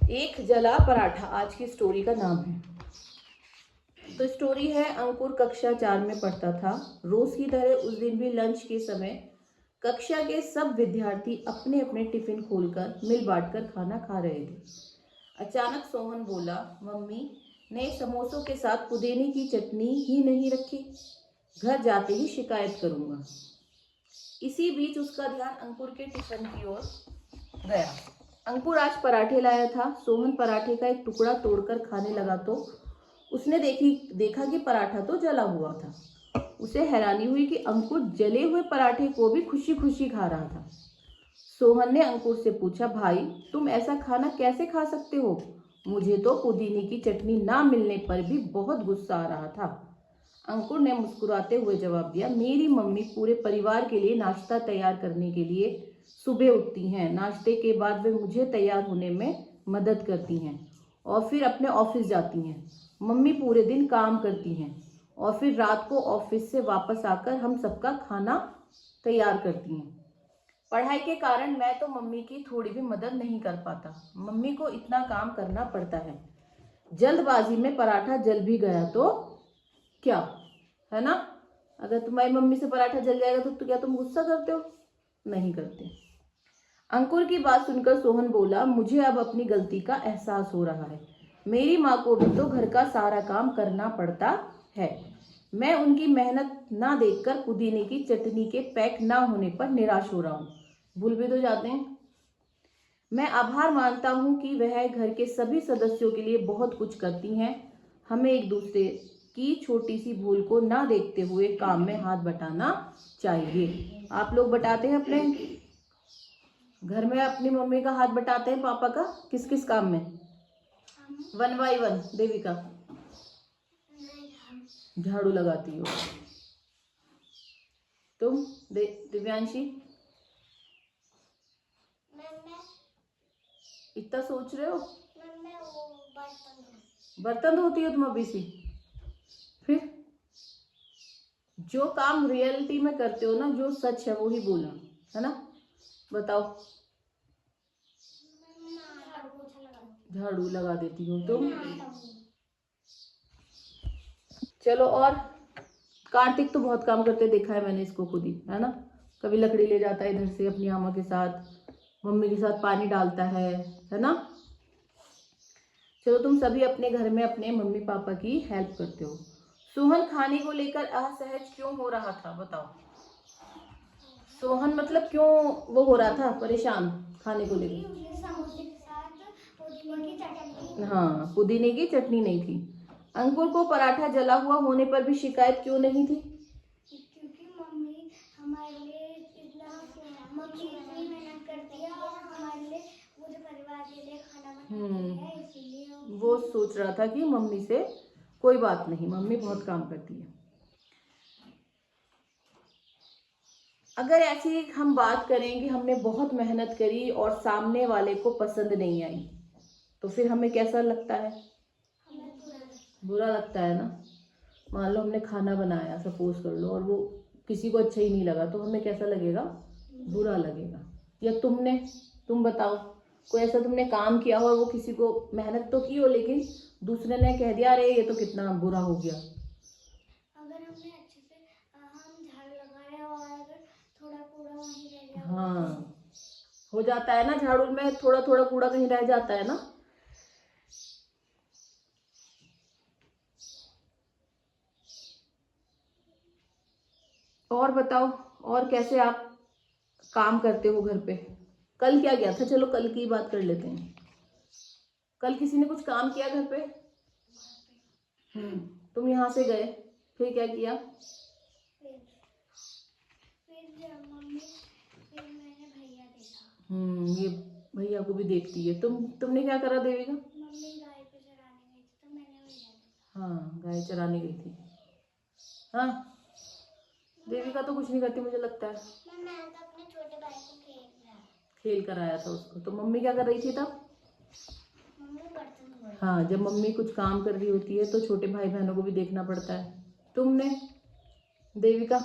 एक जला पराठा आज की स्टोरी का नाम है। तो स्टोरी है, अंकुर कक्षा 4 में पढ़ता था। रोज की तरह उस दिन भी लंच के समय कक्षा के सब विद्यार्थी अपने अपने टिफिन खोलकर मिल बांटकर खाना खा रहे थे। अचानक सोहन बोला, मम्मी ने समोसों के साथ पुदीने की चटनी ही नहीं रखी, घर जाते ही शिकायत करूंगा। इसी बीच उसका ध्यान अंकुर के टिफिन की ओर गया। अंकुर आज पराठे लाया था। सोहन पराठे का एक टुकड़ा तोड़कर खाने लगा तो उसने देखा कि पराठा तो जला हुआ था। उसे हैरानी हुई कि अंकुर जले हुए पराठे को भी खुशी खुशी खा रहा था। सोहन ने अंकुर से पूछा, भाई तुम ऐसा खाना कैसे खा सकते हो? मुझे तो पुदीने की चटनी ना मिलने पर भी बहुत गुस्सा आ रहा था। अंकुर ने मुस्कुराते हुए जवाब दिया, मेरी मम्मी पूरे परिवार के लिए नाश्ता तैयार करने के लिए सुबह उठती हैं। नाश्ते के बाद वे मुझे तैयार होने में मदद करती हैं और फिर अपने ऑफिस जाती हैं। मम्मी पूरे दिन काम करती हैं और फिर रात को ऑफिस से वापस आकर हम सबका खाना तैयार करती हैं। पढ़ाई के कारण मैं तो मम्मी की थोड़ी भी मदद नहीं कर पाता। मम्मी को इतना काम करना पड़ता है। जल्दबाजी में पराठा जल भी गया तो क्या, है ना? अगर तुम्हारी मम्मी से पराठा जल जाएगा तो क्या तुम गुस्सा करते हो? नहीं करते। अंकुर की बात सुनकर सोहन बोला, मुझे अब अपनी गलती का एहसास हो रहा है। मेरी माँ को भी तो घर का सारा काम करना पड़ता है। मैं उनकी मेहनत ना देखकर पुदीने की चटनी के पैक ना होने पर निराश हो रहा हूँ। भूल भी तो जाते हैं। मैं आभार मानता हूँ कि वह घर के सभी सदस्यों के लिए बहुत कुछ करती हैं। हमें एक दूसरे की छोटी सी भूल को ना देखते हुए काम में हाथ बटाना चाहिए। आप लोग बटाते हैं अपने घर में अपनी मम्मी का हाथ बटाते हैं, पापा का? किस किस काम में? One by one. देविका झाड़ू लगाती हो। तुम दिव्यांशी इतना सोच रहे हो? बर्तन धोती हो तुम अभी से? फिर जो काम रियलिटी में करते हो ना, जो सच है वो ही बोलना, है ना? बताओ। झाड़ू लगा देती हो तुम। चलो, और कार्तिक तो बहुत काम करते देखा है मैंने इसको खुद ही, है ना? कभी लकड़ी ले जाता है इधर से अपनी आमा के साथ, मम्मी के साथ पानी डालता है ना? चलो, तुम सभी अपने घर में अपने मम्मी पापा की हेल्प करते हो। सोहन खाने को लेकर असहज क्यों हो रहा था, बताओ। सोहन मतलब क्यों वो हो रहा था परेशान खाने को लेकर? हाँ, पुदीने की चटनी नहीं थी। अंकुर को पराठा जला हुआ होने पर भी शिकायत क्यों नहीं थी? क्योंकि मम्मी हमारे लिए इतनी मेहनत करती है और हमारे लिए, पूरे परिवार के लिए खाना बनाती है, इसलिए वो सोच रहा था कि मम्मी से कोई बात नहीं, मम्मी बहुत काम करती है। अगर ऐसी हम बात करें कि हमने बहुत मेहनत करी और सामने वाले को पसंद नहीं आई, तो फिर हमें कैसा लगता है? बुरा लगता है ना? मान लो हमने खाना बनाया, सपोज कर लो, और वो किसी को अच्छा ही नहीं लगा, तो हमें कैसा लगेगा? बुरा लगेगा। या तुम बताओ, कोई ऐसा तुमने काम किया हो और वो किसी को, मेहनत तो की हो लेकिन दूसरे ने कह दिया, अरे ये तो कितना बुरा हो गया। अगर हमने अच्छे से हम झाड़ू लगा रहे और अगर थोड़ा कूड़ा वहीं रह गया, हाँ, हो जाता है ना, झाड़ू में थोड़ा थोड़ा कूड़ा कहीं रह जाता है ना। और बताओ, और कैसे आप काम करते हो घर पे? कल क्या किया था? चलो कल की बात कर लेते हैं। कल किसी ने कुछ काम किया घर पे? तुम यहाँ से गए, फिर क्या किया? फिर मैंने भैया देखा। ये भैया को भी देखती है। तुमने क्या करा देविका? मम्मी गाय को चराने गई थी तो मैंने भैया देखा। हाँ, गाय चराने गई थी। हाँ, देविका तो कुछ नहीं करती मुझे लगता है। मैं तो अपने छोटे भाई को खेल कर आया था उसको। तो मम्मी क्या कर रही थी तब? मम्मी बर्तन धो रही। हाँ, जब मम्मी कुछ काम कर रही होती है तो छोटे भाई बहनों को भी देखना पड़ता है। तुमने देविका?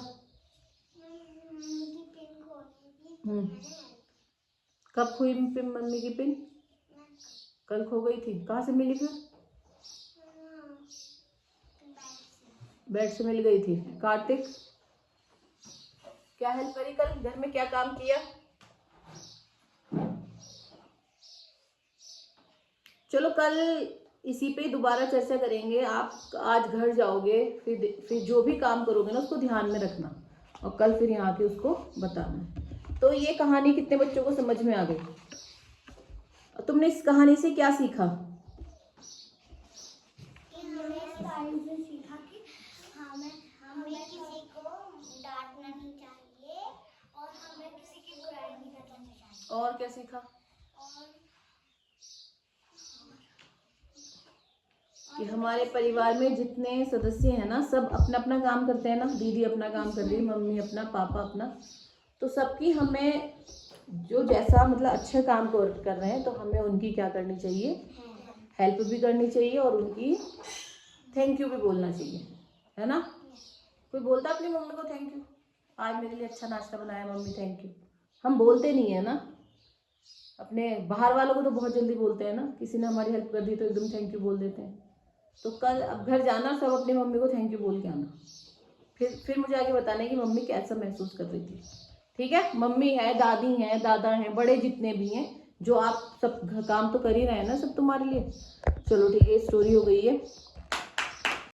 कब हुई मम्मी की पिन? कल खो गई थी, कहाँ से मिली फिर? बेड से मिल गई थी। कार्तिक, क्या हेल्प करी कल, घर में क्या काम किया? चलो कल इसी पे दोबारा चर्चा करेंगे। आप आज घर जाओगे, फिर जो भी काम करोगे ना उसको ध्यान में रखना, और कल फिर यहाँ के उसको बताना। तो ये कहानी कितने बच्चों को समझ में आ गई? तुमने इस कहानी से क्या सीखा? हमने इस कहानी से सीखा कि हमें किसी को डांटना नहीं चाहिए और हमें किसी की बुराई नहीं करनी चाहिए। और क्या सीखा? कि हमारे परिवार में जितने सदस्य हैं ना, सब अपना अपना काम करते हैं ना। दीदी अपना काम कर रही है, मम्मी अपना, पापा अपना, तो सबकी हमें जो जैसा मतलब अच्छा काम कर रहे हैं तो हमें उनकी क्या करनी चाहिए, हेल्प भी करनी चाहिए और उनकी थैंक यू भी बोलना चाहिए, है ना? कोई बोलता अपनी मम्मी को थैंक यू, आज मेरे लिए अच्छा नाश्ता बनाया मम्मी थैंक यू? हम बोलते नहीं है ना। अपने बाहर वालों को तो बहुत जल्दी बोलते हैं ना, किसी ने हमारी हेल्प कर दी तो एकदम थैंक यू बोल देते हैं। तो कल अब घर जाना, सब अपनी मम्मी को थैंक यू बोल के आना। फिर मुझे आगे बताना है कि मम्मी कैसा महसूस कर रही थी। ठीक है? मम्मी है, दादी हैं, दादा हैं, बड़े जितने भी हैं, जो आप सब काम तो कर ही रहे हैं ना सब तुम्हारे लिए। चलो ठीक है, स्टोरी हो गई है।